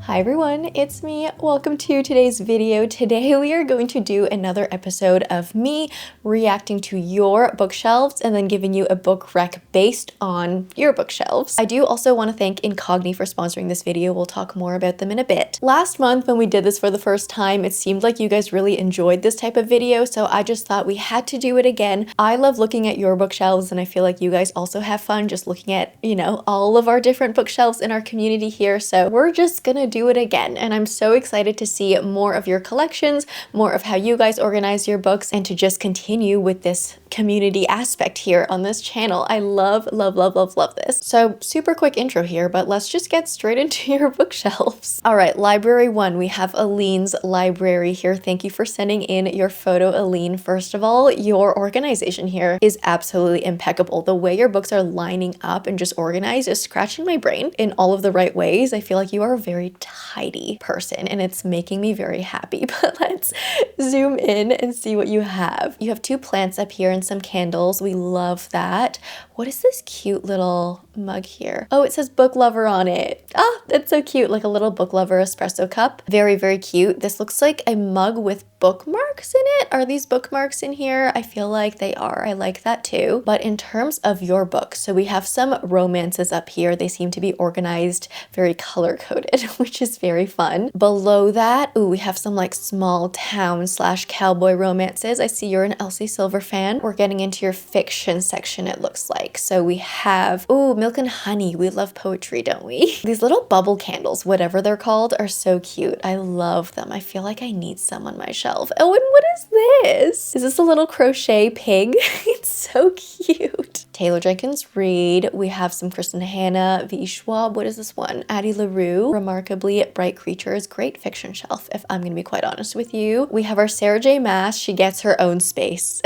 Hi everyone, it's me. Welcome to today's video. Today we are going to do another episode of me reacting to your bookshelves and then giving you a book rec based on your bookshelves. I do also want to thank Incogni for sponsoring this video. We'll talk more about them in a bit. Last month when we did this for the first time, it seemed like you guys really enjoyed this type of video, so I just thought we had to do it again. I love looking at your bookshelves and I feel like you guys also have fun just looking at, you know, all of our different bookshelves in our community here, so we're just gonna do it again. And I'm so excited to see more of your collections, more of how you guys organize your books, and to just continue with this community aspect here on this channel. I love this. So super quick intro here, but let's just get straight into your bookshelves. All right, library one, we have Aline's library here. Thank you for sending in your photo, Aline. First of all, your organization here is absolutely impeccable. The way your books are lining up and just organized is scratching my brain in all of the right ways. I feel like you are a very tidy person and it's making me very happy. But let's zoom in and see what you have. You have two plants up here and some candles. We love that. What is this cute little mug here? Oh, it says book lover on it. Oh, that's so cute. Like a little book lover espresso cup. Very cute. This looks like a mug with bookmarks in it. Are these bookmarks in here? I feel like they are. I like that too. But in terms of your books, so we have some romances up here. They seem to be organized, very color coded, which is very fun. Below that, ooh, we have some like small town / cowboy romances. I see you're an Elsie Silver fan. We're getting into your fiction section, it looks like. So we have, ooh, Milk and Honey. We love poetry, don't we? These little bubble candles, whatever they're called, are so cute. I love them. I feel like I need some on my shelf. Oh, and what is this? Is this a little crochet pig? It's so cute. Taylor Jenkins Reid. We have some Kristen Hanna, V. Schwab. What is this one? Addie LaRue. Remarkably Bright Creatures. Great fiction shelf, if I'm gonna be quite honest with you. We have our Sarah J. Maas. She gets her own space.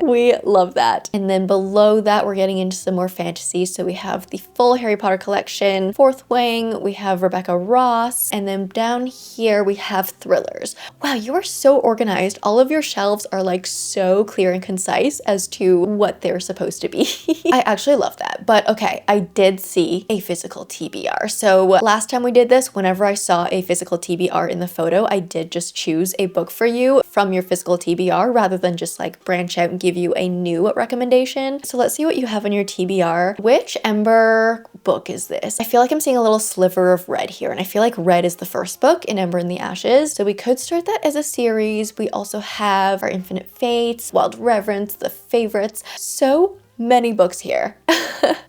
We love that. And then below that, we're getting into some more fantasy. So we have the full Harry Potter collection, Fourth Wing. We have Rebecca Ross. And then down here, we have thrillers. Wow, you are so organized. All of your shelves are like so clear and concise as to what they're supposed to be. I actually love that. But okay, I did see a physical TBR. So last time we did this, whenever I saw a physical TBR in the photo, I did just choose a book for you from your physical TBR rather than just like branch out and give you a new recommendation. So let's see what you have on your TBR. Which Ember book is this? I feel like I'm seeing a little sliver of red here, and I feel like red is the first book in Ember in the Ashes. So we could start that as a series. We also have our Infinite Fates, Wild Reverence, The Favorites. So many books here.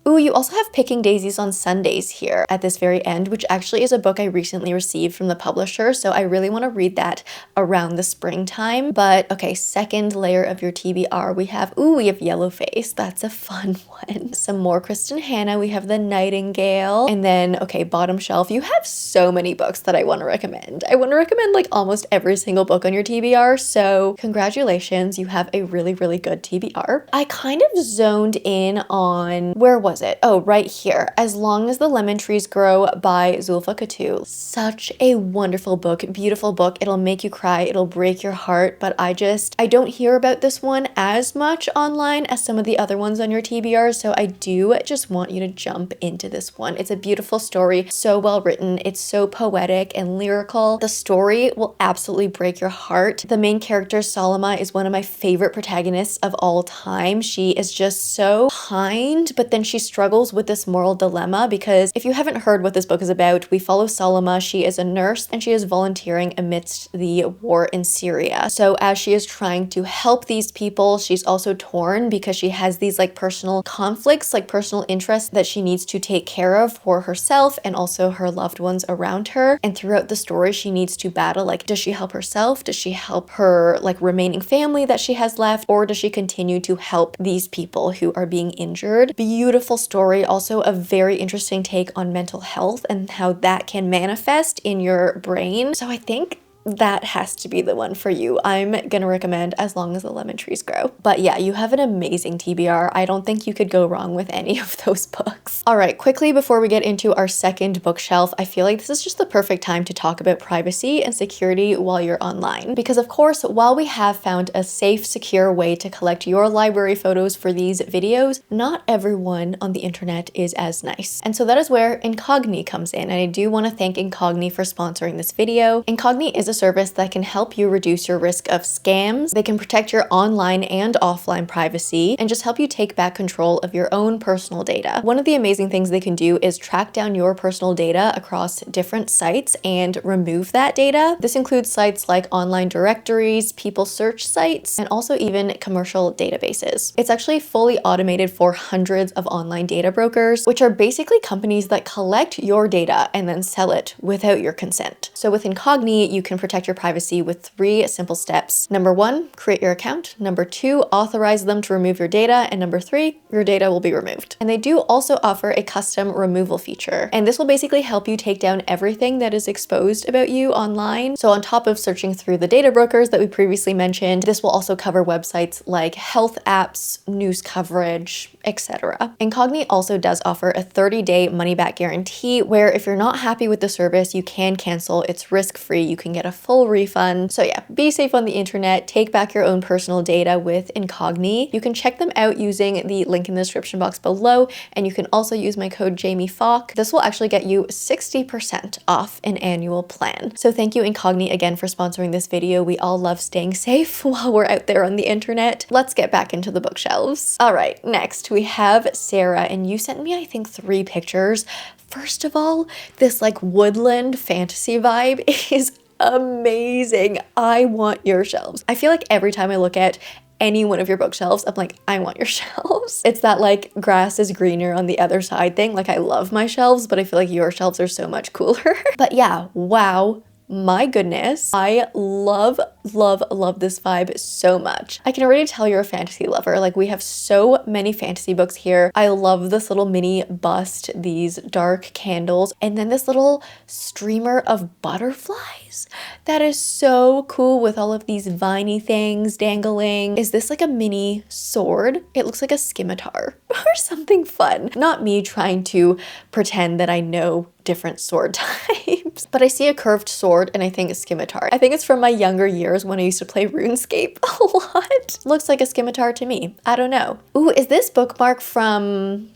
Ooh, you also have Picking Daisies on Sundays here at this very end, which actually is a book I recently received from the publisher, so I really want to read that around the springtime. But okay, second layer of your TBR, we have Yellowface. That's a fun one. Some more Kristen Hanna. We have The Nightingale. And then, okay, bottom shelf, you have so many books that I want to recommend. I want to recommend like almost every single book on your TBR, so congratulations, you have a really good TBR. I kind of zoned in on, where was it? Oh, right here. As Long as the Lemon Trees Grow by Zoulfa Katouh. Such a wonderful book, beautiful book. It'll make you cry, it'll break your heart, but I don't hear about this one as much online as some of the other ones on your TBR, so I do just want you to jump into this one. It's a beautiful story, so well written. It's so poetic and lyrical. The story will absolutely break your heart. The main character, Salama, is one of my favorite protagonists of all time. She is just so kind, but then she struggles with this moral dilemma because if you haven't heard what this book is about, we follow Salama. She is a nurse and she is volunteering amidst the war in Syria. So as she is trying to help these people, she's also torn because she has these like personal conflicts, like personal interests that she needs to take care of for herself and also her loved ones around her. And throughout the story, she needs to battle, like, does she help herself? Does she help her like remaining family that she has left? Or does she continue to help these people who are being injured? Beautiful story. Also a very interesting take on mental health and how that can manifest in your brain. So I think that has to be the one for you. I'm gonna recommend As Long as the Lemon Trees Grow. But yeah, you have an amazing TBR. I don't think you could go wrong with any of those books. All right, quickly before we get into our second bookshelf, I feel like this is just the perfect time to talk about privacy and security while you're online. Because of course, while we have found a safe, secure way to collect your library photos for these videos, not everyone on the internet is as nice. And so that is where Incogni comes in. And I do want to thank Incogni for sponsoring this video. Incogni is a service that can help you reduce your risk of scams. They can protect your online and offline privacy and just help you take back control of your own personal data. One of the amazing things they can do is track down your personal data across different sites and remove that data. This includes sites like online directories, people search sites, and also even commercial databases. It's actually fully automated for hundreds of online data brokers, which are basically companies that collect your data and then sell it without your consent. So with Incogni, you can protect your privacy with 3 simple steps. Number 1, create your account. Number 2, authorize them to remove your data. And number 3, your data will be removed. And they do also offer a custom removal feature. And this will basically help you take down everything that is exposed about you online. So on top of searching through the data brokers that we previously mentioned, this will also cover websites like health apps, news coverage, etc. Incogni also does offer a 30-day money-back guarantee where if you're not happy with the service, you can cancel. It's risk-free. You can get a full refund. So yeah, be safe on the internet. Take back your own personal data with Incogni. You can check them out using the link in the description box below, and you can also use my code JamieFalk. This will actually get you 60% off an annual plan. So thank you Incogni again for sponsoring this video. We all love staying safe while we're out there on the internet. Let's get back into the bookshelves. All right, next we have Sarah, and you sent me, I think, 3 pictures. First of all, this like woodland fantasy vibe is amazing. I want your shelves. I feel like every time I look at any one of your bookshelves, I'm like, I want your shelves. It's that like grass is greener on the other side thing. Like I love my shelves, but I feel like your shelves are so much cooler. But yeah, wow. My goodness, I love this vibe so much. I can already tell you're a fantasy lover. Like we have so many fantasy books here. I love this little mini bust, these dark candles, and then this little streamer of butterflies. That is so cool with all of these viney things dangling. Is this like a mini sword? It looks like a scimitar or something fun. Not me trying to pretend that I know different sword types, but I see a curved sword and I think a scimitar. I think it's from my younger years when I used to play RuneScape a lot. Looks like a scimitar to me. I don't know. Ooh, is this bookmark from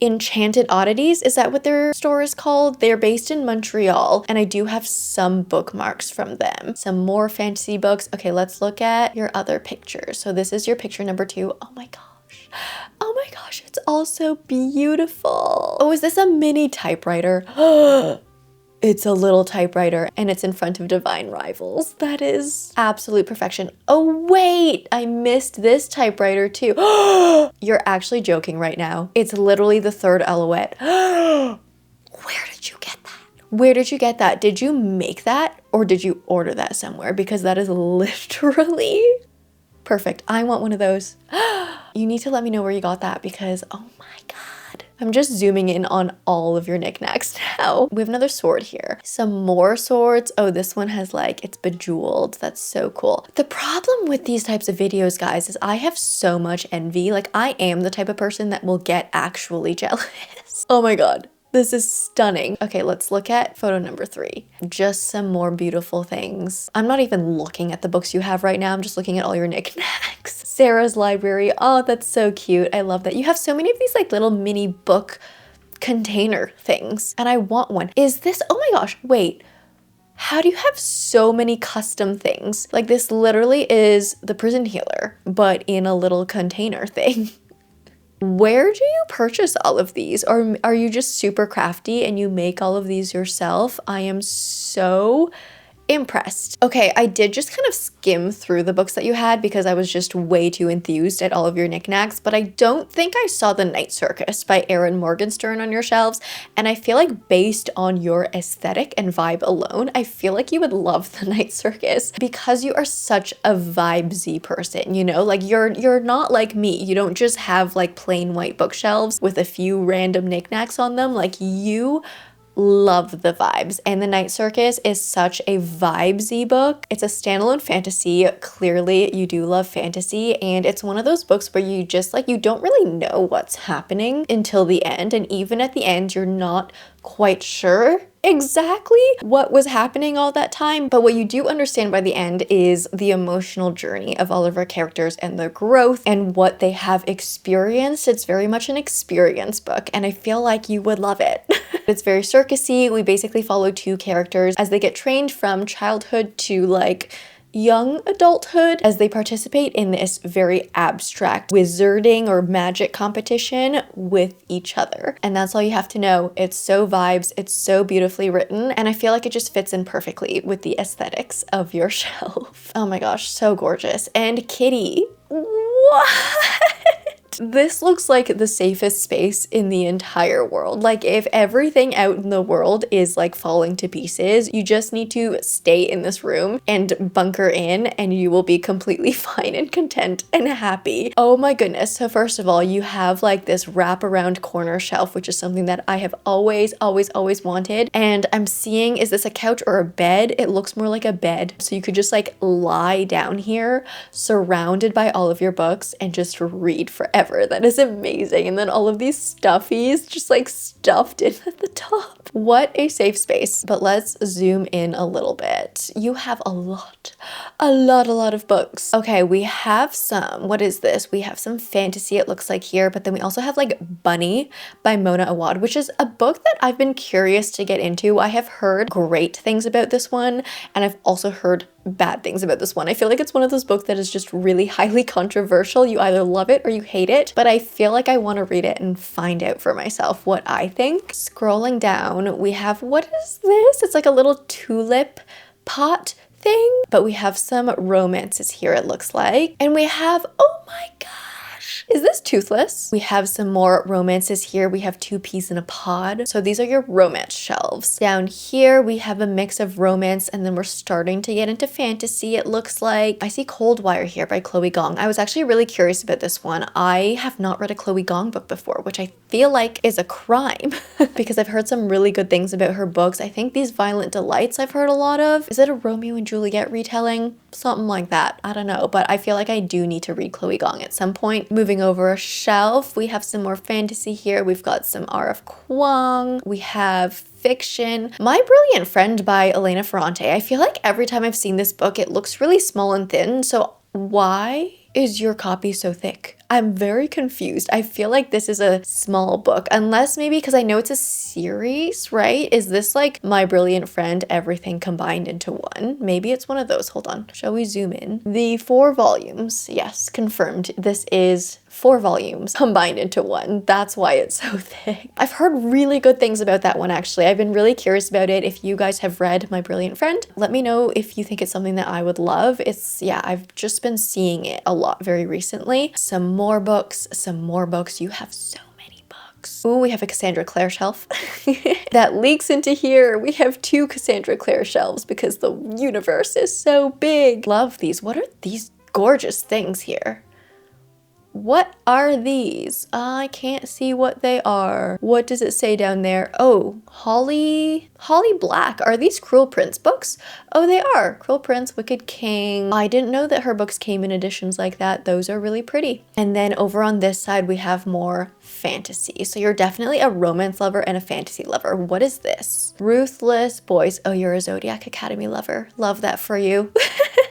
Enchanted Oddities? Is that what their store is called? They're based in Montreal, and I do have some bookmarks from them. Some more fantasy books. Okay, let's look at your other pictures. So this is your picture number 2. Oh my gosh. Oh my gosh, it's all so beautiful. Oh, is this a mini typewriter? It's a little typewriter and it's in front of Divine Rivals. That is absolute perfection. Oh wait, I missed this typewriter too. You're actually joking right now. It's literally the 3rd Alouette. Where did you get that? Where did you get that? Did you make that or did you order that somewhere? Because that is literally perfect. I want one of those. You need to let me know where you got that because oh my god. I'm just zooming in on all of your knickknacks now. We have another sword here. Some more swords. Oh, this one has like, it's bejeweled. That's so cool. The problem with these types of videos, guys, is I have so much envy. Like I am the type of person that will get actually jealous. Oh my god. This is stunning. Okay, let's look at photo number 3. Just some more beautiful things. I'm not even looking at the books you have right now. I'm just looking at all your knickknacks. Sarah's library. Oh, that's so cute. I love that. You have so many of these like little mini book container things, and I want one. Is this, oh my gosh, wait. How do you have so many custom things? Like this literally is the prison healer, but in a little container thing. Where do you purchase all of these? Or are you just super crafty and you make all of these yourself? I am so impressed. Okay, I did just kind of skim through the books that you had because I was just way too enthused at all of your knickknacks, but I don't think I saw The Night Circus by Erin Morgenstern on your shelves, and I feel like based on your aesthetic and vibe alone, I feel like you would love The Night Circus because you are such a vibesy person, you know? Like you're not like me. You don't just have like plain white bookshelves with a few random knickknacks on them. Like you love the vibes, and The Night Circus is such a vibesy book. It's a standalone fantasy. Clearly you do love fantasy, and it's one of those books where you just like, you don't really know what's happening until the end, and even at the end you're not quite sure exactly what was happening all that time, but what you do understand by the end is the emotional journey of all of our characters and their growth and what they have experienced. It's very much an experience book, and I feel like you would love it. It's very circusy. We basically follow two characters as they get trained from childhood to like young adulthood as they participate in this very abstract wizarding or magic competition with each other. And that's all you have to know. It's so vibes, it's so beautifully written, and I feel like it just fits in perfectly with the aesthetics of your shelf. Oh my gosh, so gorgeous. And Kitty, what? This looks like the safest space in the entire world. Like if everything out in the world is like falling to pieces, you just need to stay in this room and bunker in and you will be completely fine and content and happy. Oh my goodness. So first of all, you have like this wraparound corner shelf, which is something that I have always wanted. And I'm seeing, is this a couch or a bed? It looks more like a bed. So you could just like lie down here surrounded by all of your books and just read forever. That is amazing. And then all of these stuffies just like stuffed in at the top. What a safe space. But let's zoom in a little bit. You have a lot of books. Okay, we have some, what is this? We have some fantasy, it looks like here, but then we also have like Bunny by Mona Awad, which is a book that I've been curious to get into. I have heard great things about this one, and I've also heard bad things about this one. I feel like it's one of those books that is just really highly controversial. You either love it or you hate it, but I feel like I want to read it and find out for myself what I think. Scrolling down, we have, what is this? It's like a little tulip pot thing, but we have some romances here, it looks like. And we have, oh my gosh, is this Toothless? We have some more romances here. We have Two Peas in a Pod. So these are your romance shelves. Down here, we have a mix of romance, and then we're starting to get into fantasy, it looks like. I see Cold Wire here by Chloe Gong. I was actually really curious about this one. I have not read a Chloe Gong book before, which I feel like is a crime because I've heard some really good things about her books. I think these Violent Delights I've heard a lot of. Is it a Romeo and Juliet retelling? Something like that. I don't know, but I feel like I do need to read Chloe Gong at some point. Moving over a shelf, we have some more fantasy here. We've got some R.F. Kuang. We have fiction. My Brilliant Friend by Elena Ferrante. I feel like every time I've seen this book, it looks really small and thin. So why is your copy so thick? I'm very confused. I feel like this is a small book, unless maybe because I know it's a series, right? Is this like My Brilliant Friend, everything combined into one? Maybe it's one of those. Hold on. Shall we zoom in? The 4 volumes. Yes, confirmed. This is 4 volumes combined into one. That's why it's so thick. I've heard really good things about that one, actually. I've been really curious about it. If you guys have read My Brilliant Friend, let me know if you think it's something that I would love. It's, yeah, I've just been seeing it a lot very recently. Some more books, some more books. You have so many books. Ooh, we have a Cassandra Clare shelf that leaks into here. We have 2 Cassandra Clare shelves because the universe is so big. Love these. What are these gorgeous things here? What are these? I can't see what they are. What does it say down there? Oh, Holly Black. Are these Cruel Prince books? Oh, they are. Cruel Prince, Wicked King. I didn't know that her books came in editions like that. Those are really pretty. And then over on this side, we have more fantasy. So you're definitely a romance lover and a fantasy lover. What is this? Ruthless Boys. Oh, you're a Zodiac Academy lover. Love that for you.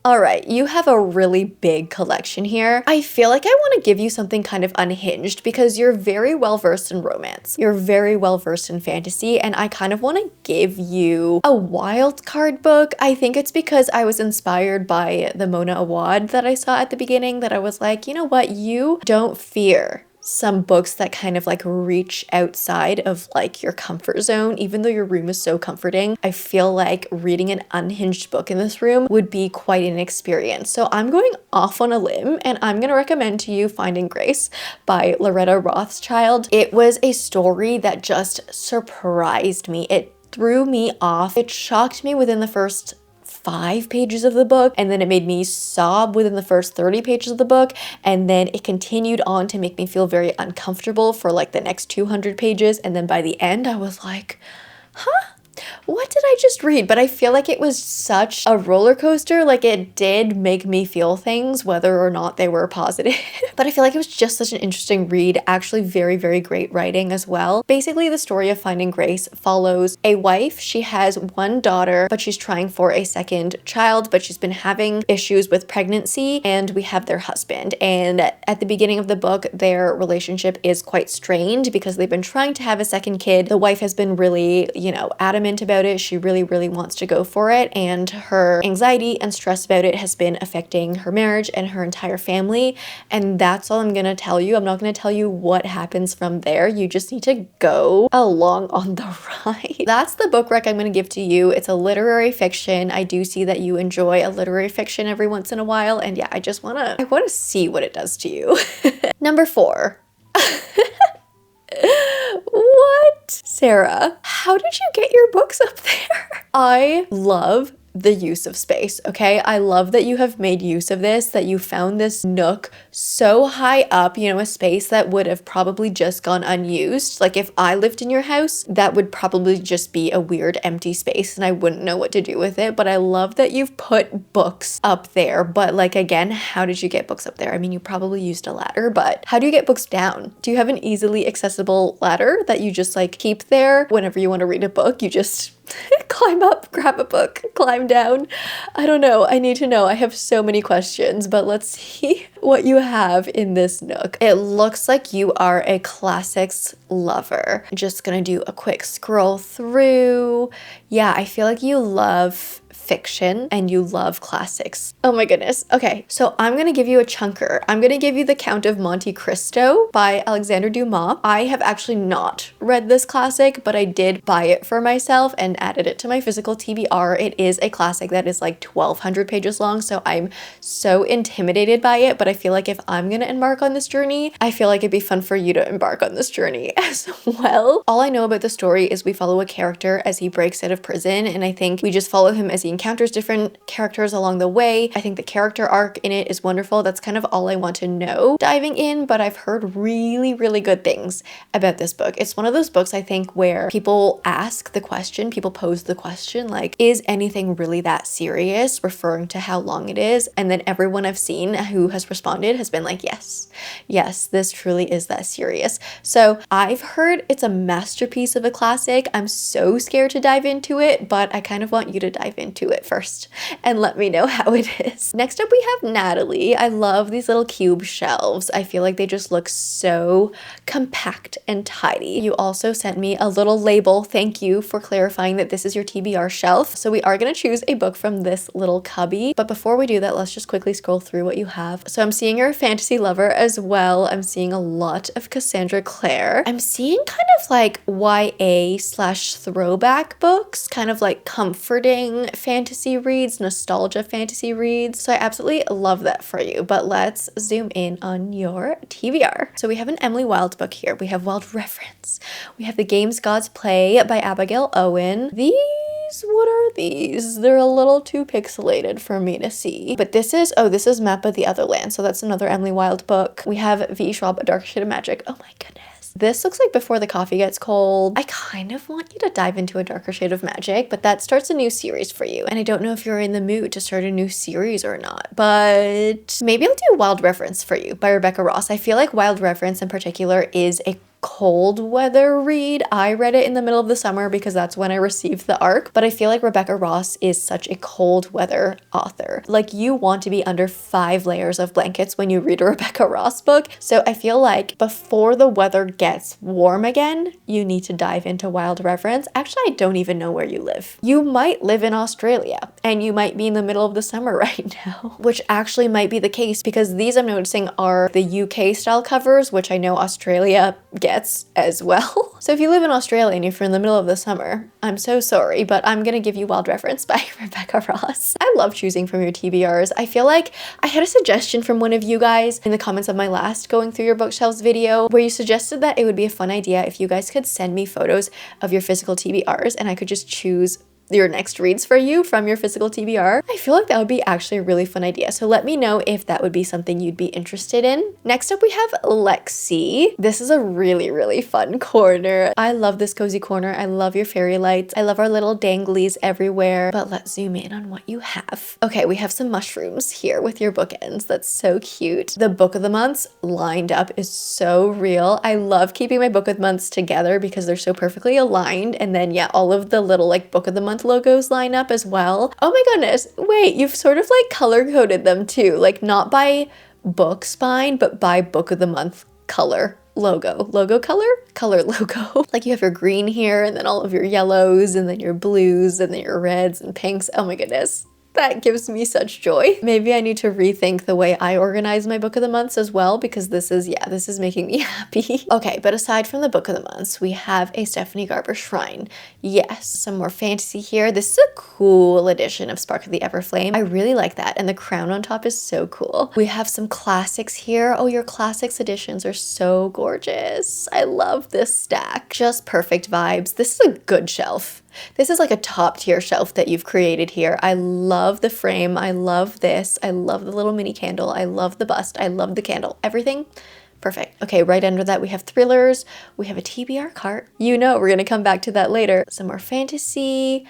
All right, you have a really big collection here. I feel like I want to give you something kind of unhinged because you're very well versed in romance. You're very well versed in fantasy, and I kind of want to give you a wild card book. I think it's because I was inspired by the Mona Awad that I saw at the beginning that I was like, you know what, you don't fear some books that kind of like reach outside of like your comfort zone. Even though your room is so comforting, I feel like reading an unhinged book in this room would be quite an experience. So I'm going off on a limb and I'm going to recommend to you Finding Grace by Loretta Rothschild. It was a story that just surprised me. It threw me off. It shocked me within the first 5 pages of the book, and then it made me sob within the first 30 pages of the book, and then it continued on to make me feel very uncomfortable for like the next 200 pages, and then by the end I was like, what did I just read? But I feel like it was such a roller coaster. Like, it did make me feel things, whether or not they were positive. But I feel like it was just such an interesting read. Actually, very, very great writing as well. Basically, the story of Finding Grace follows a wife. She has one daughter, but she's trying for a second child, but she's been having issues with pregnancy. And we have their husband. And at the beginning of the book, their relationship is quite strained because they've been trying to have a second kid. The wife has been really, adamant about it. She really, really wants to go for it, and her anxiety and stress about it has been affecting her marriage and her entire family. And that's all I'm gonna tell you. I'm not gonna tell you what happens from there. You just need to go along on the ride. That's the book rec I'm gonna give to you. It's a literary fiction. I do see that you enjoy a literary fiction every once in a while, and yeah, I wanna see what it does to you. Number 4. What? Sarah, how did you get your books up there? I love the use of space, okay? I love that you have made use of this, that you found this nook so high up, a space that would have probably just gone unused. Like, if I lived in your house, that would probably just be a weird empty space and I wouldn't know what to do with it. But I love that you've put books up there. But like, again, how did you get books up there? I mean, you probably used a ladder, but how do you get books down? Do you have an easily accessible ladder that you just like keep there whenever you want to read a book? You just climb up, grab a book, climb down. I don't know. I need to know. I have so many questions, but let's see what you have in this nook. It looks like you are a classics lover. I'm just gonna do a quick scroll through. Yeah, I feel like you love fiction and you love classics. Oh my goodness. Okay, so I'm gonna give you a chunker. I'm gonna give you The Count of Monte Cristo by Alexandre Dumas. I have actually not read this classic, but I did buy it for myself and added it to my physical TBR. It is a classic that is like 1,200 pages long, so I'm so intimidated by it, but I feel like if I'm gonna embark on this journey, I feel like it'd be fun for you to embark on this journey as well. All I know about the story is we follow a character as he breaks out of prison, and I think we just follow him as he encounters different characters along the way. I think the character arc in it is wonderful. That's kind of all I want to know diving in, but I've heard really, really good things about this book. It's one of those books, I think, where people ask the question, people pose the question, like, is anything really that serious? Referring to how long it is. And then everyone I've seen who has responded has been like, yes, this truly is that serious. So I've heard it's a masterpiece of a classic. I'm so scared to dive into it, but I kind of want you to dive into it first and let me know how it is. Next up, we have Natalie. I love these little cube shelves. I feel like they just look so compact and tidy. You also sent me a little label. Thank you for clarifying that this is your TBR shelf. So we are going to choose a book from this little cubby. But before we do that, let's just quickly scroll through what you have. So I'm seeing you're a fantasy lover as well. I'm seeing a lot of Cassandra Clare. I'm seeing kind of like YA/throwback books, kind of like comforting fantasy reads, nostalgia fantasy reads. So I absolutely love that for you. But let's zoom in on your TBR. So we have an Emily Wilde book here. We have Wild Reverence. We have The Games Gods Play by Abigail Owen. What are these? They're a little too pixelated for me to see. But this is Map of the Otherland. So that's another Emily Wilde book. We have V. Schwab, A Dark Shade of Magic. Oh my goodness. This looks like Before the Coffee Gets Cold. I kind of want you to dive into A Darker Shade of Magic, but that starts a new series for you. And I don't know if you're in the mood to start a new series or not, but maybe I'll do Wild Reverence for you by Rebecca Ross. I feel like Wild Reverence in particular is a cold weather read. I read it in the middle of the summer because that's when I received the ARC, but I feel like Rebecca Ross is such a cold weather author. Like, you want to be under 5 layers of blankets when you read a Rebecca Ross book. So I feel like before the weather gets warm again, you need to dive into Wild Reverence. Actually, I don't even know where you live. You might live in Australia and you might be in the middle of the summer right now, which actually might be the case because these I'm noticing are the UK style covers, which I know Australia gets as well. So if you live in Australia and if you're in the middle of the summer, I'm so sorry, but I'm gonna give you Wild Reverence by Rebecca Ross. I love choosing from your TBRs. I feel like I had a suggestion from one of you guys in the comments of my last going through your bookshelves video where you suggested that it would be a fun idea if you guys could send me photos of your physical TBRs and I could just choose your next reads for you from your physical TBR. I feel like that would be actually a really fun idea. So let me know if that would be something you'd be interested in. Next up, we have Lexi. This is a really, really fun corner. I love this cozy corner. I love your fairy lights. I love our little danglies everywhere, but let's zoom in on what you have. Okay, we have some mushrooms here with your bookends. That's so cute. The book of the months lined up is so real. I love keeping my book of the months together because they're so perfectly aligned. And then yeah, all of the little like book of the month logos line up as well. Oh my goodness, wait, you've sort of like color coded them too, like not by book spine, but by book of the month color logo color logo. Like you have your green here and then all of your yellows and then your blues and then your reds and pinks. Oh my goodness. That gives me such joy. Maybe I need to rethink the way I organize my book of the months as well, because this is making me happy. Okay, but aside from the book of the months, we have a Stephanie Garber shrine. Yes, some more fantasy here. This is a cool edition of Spark of the Everflame. I really like that, and the crown on top is so cool. We have some classics here. Oh, your classics editions are so gorgeous. I love this stack. Just perfect vibes. This is a good shelf. This is like a top tier shelf that you've created here. I love the frame. I love this. I love the little mini candle. I love the bust. I love the candle. Everything perfect. Okay, right under that we have thrillers. We have a TBR cart. You know we're gonna come back to that later. Some more fantasy,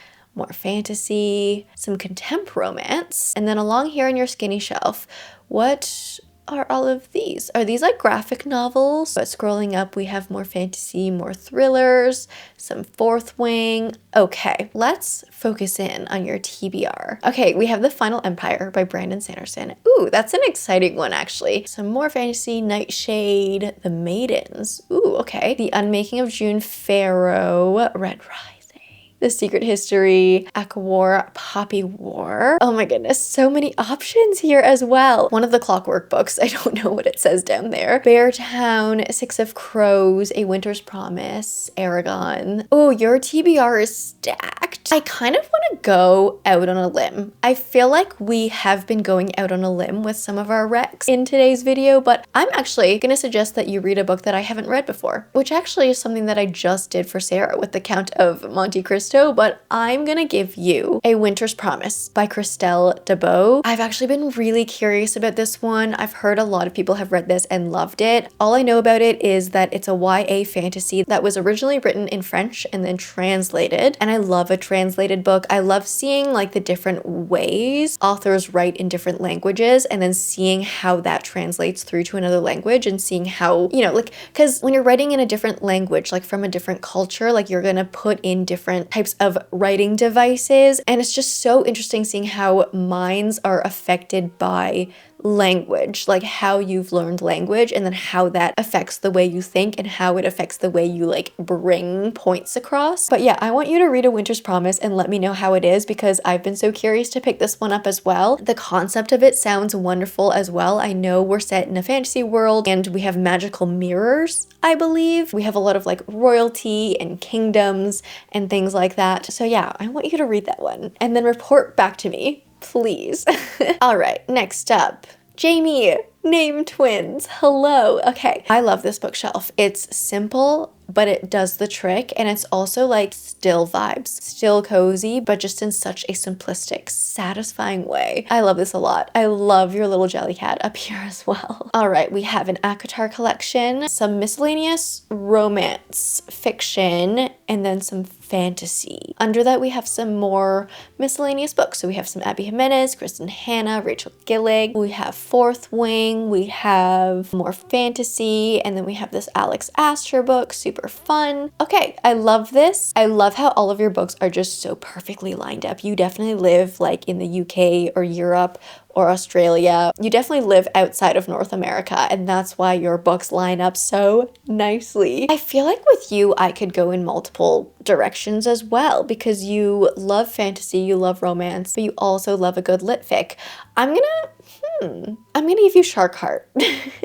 some contempt romance. And then along here on your skinny shelf, what are all of these? Are these like graphic novels? But scrolling up, we have more fantasy, more thrillers, some Fourth Wing. Okay, let's focus in on your TBR. Okay, we have The Final Empire by Brandon Sanderson. Ooh, that's an exciting one actually. Some more fantasy, Nightshade, The Maidens. Ooh, okay. The Unmaking of June Pharaoh, Red Rising. The Secret History, Aquawar, Poppy War. Oh my goodness, so many options here as well. One of the Clockwork books, I don't know what it says down there. Beartown, Six of Crows, A Winter's Promise, Aragon. Oh, your TBR is stacked. I kind of want to go out on a limb. I feel like we have been going out on a limb with some of our recs in today's video, but I'm actually gonna suggest that you read a book that I haven't read before, which actually is something that I just did for Sarah with the Count of Monte Cristo. But I'm gonna give you A Winter's Promise by Christelle Dabos. I've actually been really curious about this one. I've heard a lot of people have read this and loved it. All I know about it is that it's a YA fantasy that was originally written in French and then translated. And I love a translated book. I love seeing like the different ways authors write in different languages and then seeing how that translates through to another language and seeing how, you know, like, because when you're writing in a different language, like from a different culture, like you're gonna put in different types of writing devices. And it's just so interesting seeing how minds are affected by language, like how you've learned language and then how that affects the way you think and how it affects the way you like bring points across. But yeah, I want you to read A Winter's Promise and let me know how it is, because I've been so curious to pick this one up as well. The concept of it sounds wonderful as well. I know we're set in a fantasy world and we have magical mirrors, I believe. We have a lot of like royalty and kingdoms and things like that. So yeah, I want you to read that one and then report back to me, please. All right, next up, Jamie, Name Twins. Hello. Okay, I love this bookshelf. It's simple, but it does the trick, and it's also like still vibes, still cozy, but just in such a simplistic, satisfying way. I love this a lot. I love your little jelly cat up here as well. All right, we have an ACOTAR collection, some miscellaneous romance fiction, and then some fantasy. Under that, we have some more miscellaneous books. So we have some Abby Jimenez, Kristin Hanna, Rachel Gillig. We have Fourth Wing. We have more fantasy, and then we have this Alex Astor book, super fun. Okay, I love this. I love how all of your books are just so perfectly lined up. You definitely live like in the UK or Europe or Australia. You definitely live outside of North America, and that's why your books line up so nicely. I feel like with you, I could go in multiple directions as well, because you love fantasy, you love romance, but you also love a good lit fic. I'm gonna I'm gonna give you Shark Heart.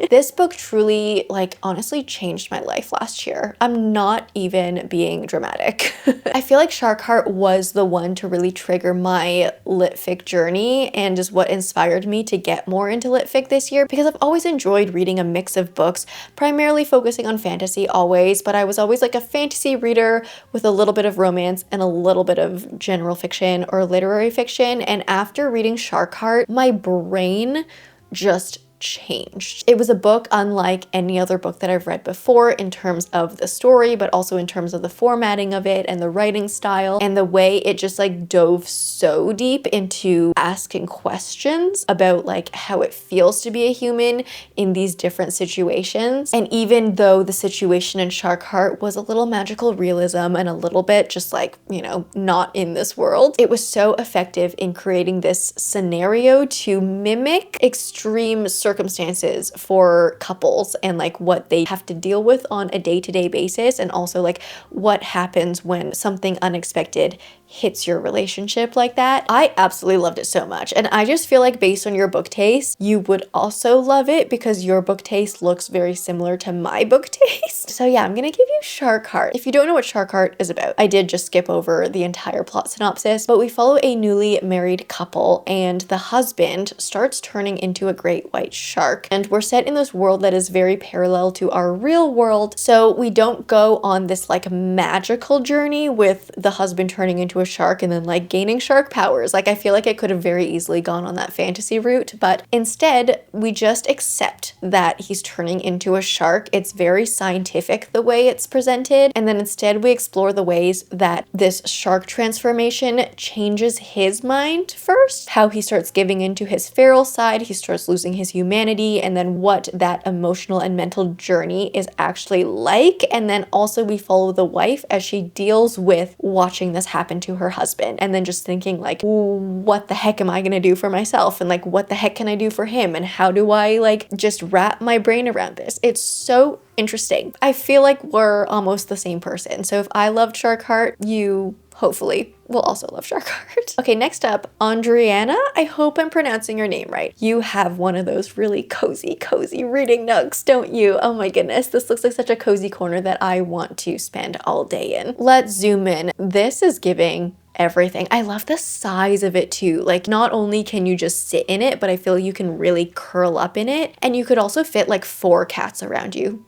This book truly, like, honestly changed my life last year. I'm not even being dramatic. I feel like Shark Heart was the one to really trigger my litfic journey and is what inspired me to get more into litfic this year, because I've always enjoyed reading a mix of books, primarily focusing on fantasy always, but I was always like a fantasy reader with a little bit of romance and a little bit of general fiction or literary fiction. And after reading Shark Heart, my brain just changed. It was a book unlike any other book that I've read before in terms of the story, but also in terms of the formatting of it and the writing style and the way it just like dove so deep into asking questions about like how it feels to be a human in these different situations. And even though the situation in Shark Heart was a little magical realism and a little bit just like, you know, not in this world, it was so effective in creating this scenario to mimic extreme circumstances for couples and like what they have to deal with on a day-to-day basis, and also like what happens when something unexpected hits your relationship like that. I absolutely loved it so much, and I just feel like based on your book taste, you would also love it because your book taste looks very similar to my book taste. So yeah, I'm gonna give you Shark Heart. If you don't know what Shark Heart is about, I did just skip over the entire plot synopsis, but we follow a newly married couple and the husband starts turning into a great white shark, and we're set in this world that is very parallel to our real world, so we don't go on this like magical journey with the husband turning into a shark and then like gaining shark powers. Like I feel like it could have very easily gone on that fantasy route, but instead we just accept that he's turning into a shark. It's very scientific the way it's presented, and then instead we explore the ways that this shark transformation changes his mind first, how he starts giving into his feral side, he starts losing his humanity, and then what that emotional and mental journey is actually like. And then also we follow the wife as she deals with watching this happen to her husband, and then just thinking like, what the heck am I gonna do for myself, and like what the heck can I do for him, and how do I like just wrap my brain around this. It's so interesting. I feel like we're almost the same person, so if I loved Shark Heart, you hopefully will also love Shark Heart. Okay, next up, Andriana. I hope I'm pronouncing your name right. You have one of those really cozy reading nooks, don't you? Oh my goodness, this looks like such a cozy corner that I want to spend all day in. Let's zoom in. This is giving everything. I love the size of it too. Like not only can you just sit in it, but I feel you can really curl up in it, and you could also fit like 4 cats around you.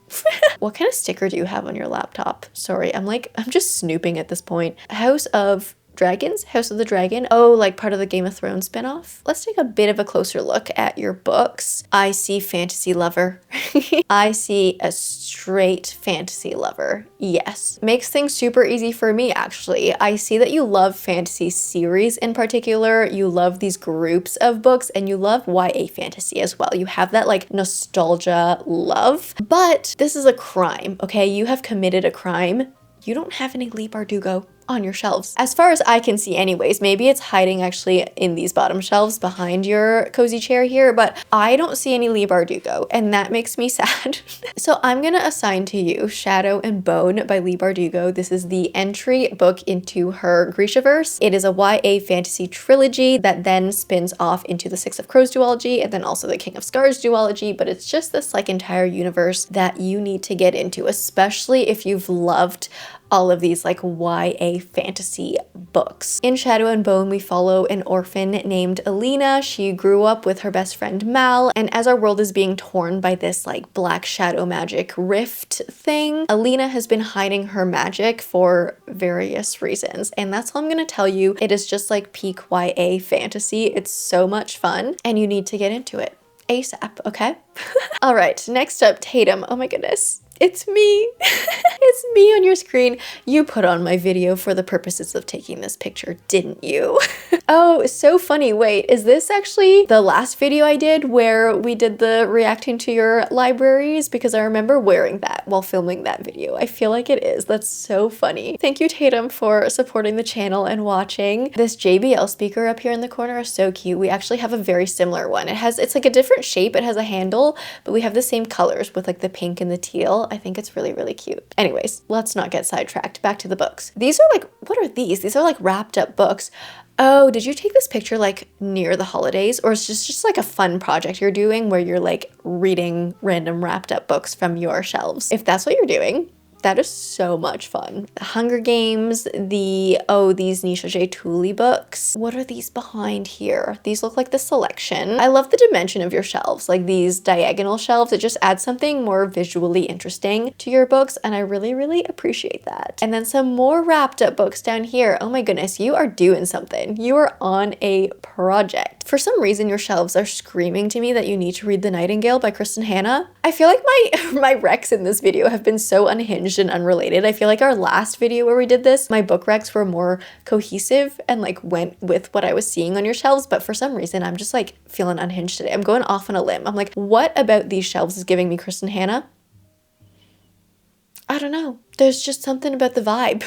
What kind of sticker do you have on your laptop? Sorry, I'm just snooping at this point. House of Dragons? House of the Dragon? Oh, like part of the Game of Thrones spinoff? Let's take a bit of a closer look at your books. I see fantasy lover. I see a straight fantasy lover. Yes. Makes things super easy for me, actually. I see that you love fantasy series in particular. You love these groups of books, and you love YA fantasy as well. You have that like nostalgia love. But this is a crime, okay? You have committed a crime. You don't have any Leigh Bardugo on your shelves. As far as I can see anyways, maybe it's hiding actually in these bottom shelves behind your cozy chair here, but I don't see any Leigh Bardugo, and that makes me sad. So I'm gonna assign to you Shadow and Bone by Leigh Bardugo. This is the entry book into her Grishaverse. It is a YA fantasy trilogy that then spins off into the Six of Crows duology and then also the King of Scars duology, but it's just this like entire universe that you need to get into, especially if you've loved all of these like YA fantasy books. In Shadow and Bone, we follow an orphan named Alina. She grew up with her best friend Mal, and as our world is being torn by this like black shadow magic rift thing, Alina has been hiding her magic for various reasons, and that's all I'm gonna tell you. It is just like peak YA fantasy. It's so much fun, and you need to get into it ASAP, okay? All right, next up, Tatum. Oh my goodness. It's me. It's me on your screen. You put on my video for the purposes of taking this picture, didn't you? Oh, so funny. Wait, is this actually the last video I did where we did the reacting to your libraries? Because I remember wearing that while filming that video. I feel like it is. That's so funny. Thank you, Tatum, for supporting the channel and watching. This JBL speaker up here in the corner is so cute. We actually have a very similar one. It's like a different shape. It has a handle, but we have the same colors with like the pink and the teal. I think it's really, really cute. Anyways, let's not get sidetracked. Back to the books. These are like, what are these? These are like wrapped up books. Oh, did you take this picture like near the holidays, or is this just like a fun project you're doing where you're like reading random wrapped up books from your shelves? If that's what you're doing, that is so much fun. The Hunger Games, these Nisha J. Tooley books. What are these behind here? These look like the selection. I love the dimension of your shelves, like these diagonal shelves. It just adds something more visually interesting to your books, and I really, really appreciate that. And then some more wrapped up books down here. Oh my goodness, you are doing something. You are on a project. For some reason, your shelves are screaming to me that you need to read The Nightingale by Kristin Hannah. I feel like my recs in this video have been so unhinged and unrelated. I feel like our last video where we did this, my book recs were more cohesive and like went with what I was seeing on your shelves, but for some reason I'm just like feeling unhinged today. I'm going off on a limb. I'm like, what about these shelves is giving me Kristin Hannah? I don't know. There's just something about the vibe.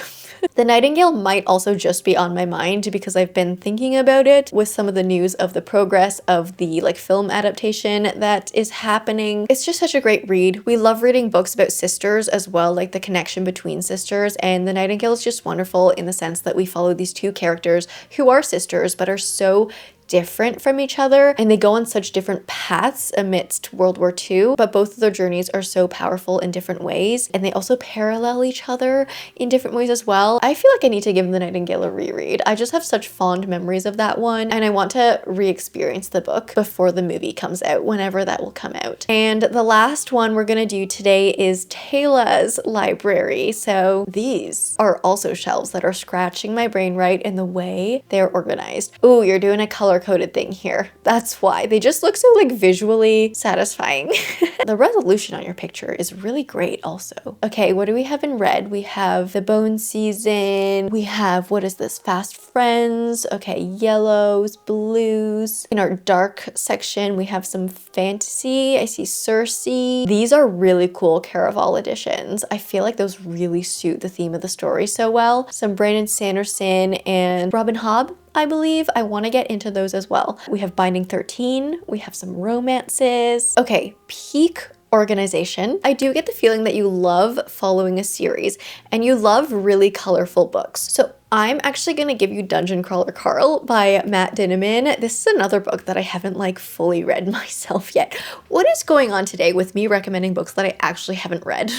The Nightingale might also just be on my mind because I've been thinking about it with some of the news of the progress of the like film adaptation that is happening. It's just such a great read. We love reading books about sisters as well, like the connection between sisters, and The Nightingale is just wonderful in the sense that we follow these two characters who are sisters but are so different from each other, and they go on such different paths amidst World War II, but both of their journeys are so powerful in different ways, and they also parallel each other in different ways as well. I feel like I need to give The Nightingale a reread. I just have such fond memories of that one, and I want to re-experience the book before the movie comes out, whenever that will come out. And the last one we're gonna do today is Tayla's library. So these are also shelves that are scratching my brain right in the way they're organized. Ooh, you're doing a color-coded thing here. That's why. They just look so like visually satisfying. The resolution on your picture is really great also. Okay, what do we have in red? We have The Bone Season. We have, what is this? Fast Friends. Okay, yellows, blues. In our dark section, we have some fantasy. I see Circe. These are really cool Caraval editions. I feel like those really suit the theme of the story so well. Some Brandon Sanderson and Robin Hobb, I believe. I want to get into those as well. We have Binding 13. We have some romances. Okay, peak organization. I do get the feeling that you love following a series and you love really colorful books. So I'm actually going to give you Dungeon Crawler Carl by Matt Dinniman. This is another book that I haven't like fully read myself yet. What is going on today with me recommending books that I actually haven't read?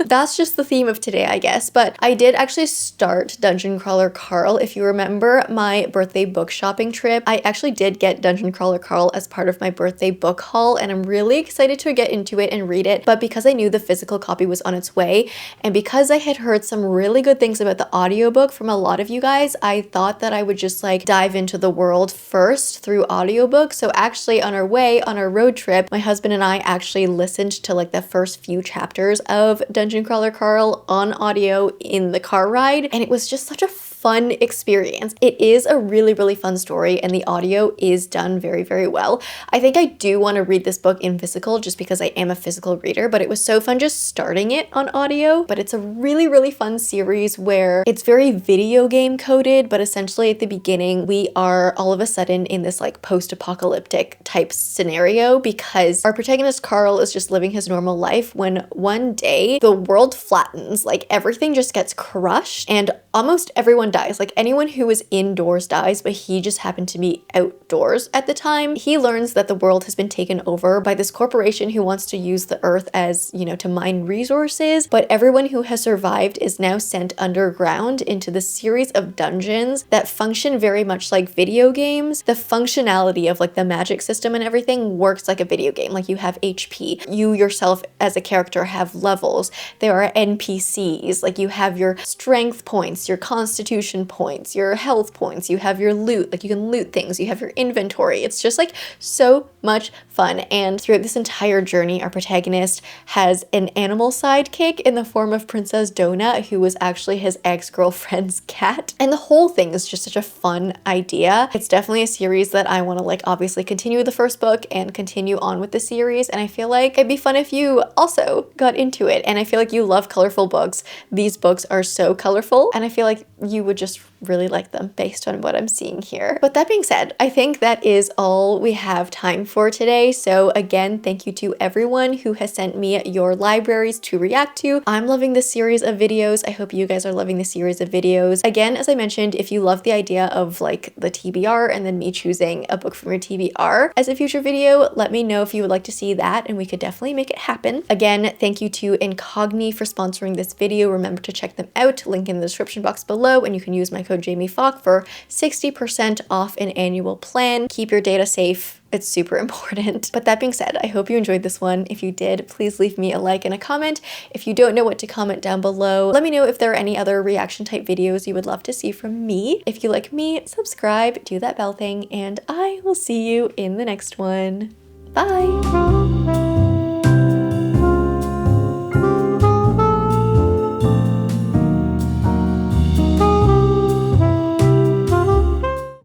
That's just the theme of today, I guess. But I did actually start Dungeon Crawler Carl. If you remember my birthday book shopping trip, I actually did get Dungeon Crawler Carl as part of my birthday book haul, and I'm really excited to get into it and read it. But because I knew the physical copy was on its way, and because I had heard some really good things about the audiobook from a lot of you guys, I thought that I would just like dive into the world first through audiobook. So actually on our way on our road trip, my husband and I actually listened to like the first few chapters of Dungeon Crawler Carl on audio in the car ride, and it was just such a fun experience. It is a really, really fun story, and the audio is done very, very well. I think I do want to read this book in physical just because I am a physical reader, but it was so fun just starting it on audio. But it's a really, really fun series where it's very video game coded, but essentially at the beginning, we are all of a sudden in this like post-apocalyptic type scenario because our protagonist Carl is just living his normal life when one day the world flattens, like everything just gets crushed and almost everyone dies. Like anyone who was indoors dies, but he just happened to be outdoors at the time. He learns that the world has been taken over by this corporation who wants to use the earth as, you know, to mine resources, but everyone who has survived is now sent underground into this series of dungeons that function very much like video games. The functionality of like the magic system and everything works like a video game. Like you have HP, you yourself as a character have levels, there are NPCs, like you have your strength points, your constitution points, your health points, you have your loot, like you can loot things, you have your inventory. It's just like so much fun. And throughout this entire journey, our protagonist has an animal sidekick in the form of Princess Donut, who was actually his ex-girlfriend's cat. And the whole thing is just such a fun idea. It's definitely a series that I want to like obviously continue the first book and continue on with the series. And I feel like it'd be fun if you also got into it. And I feel like you love colorful books. These books are so colorful, and I feel like you would just really like them based on what I'm seeing here. But that being said, I think that is all we have time for today. So again, thank you to everyone who has sent me your libraries to react to. I'm loving this series of videos. I hope you guys are loving the series of videos. Again, as I mentioned, if you love the idea of like the TBR and then me choosing a book from your TBR as a future video, let me know if you would like to see that and we could definitely make it happen. Again, thank you to Incogni for sponsoring this video. Remember to check them out, link in the description box below, and you can use my code JamieFalk for 60% off an annual plan. Keep your data safe. It's super important. But that being said, I hope you enjoyed this one. If you did, please leave me a like and a comment. If you don't know what to comment down below, let me know if there are any other reaction type videos you would love to see from me. If you like me, subscribe, do that bell thing, and I will see you in the next one. Bye!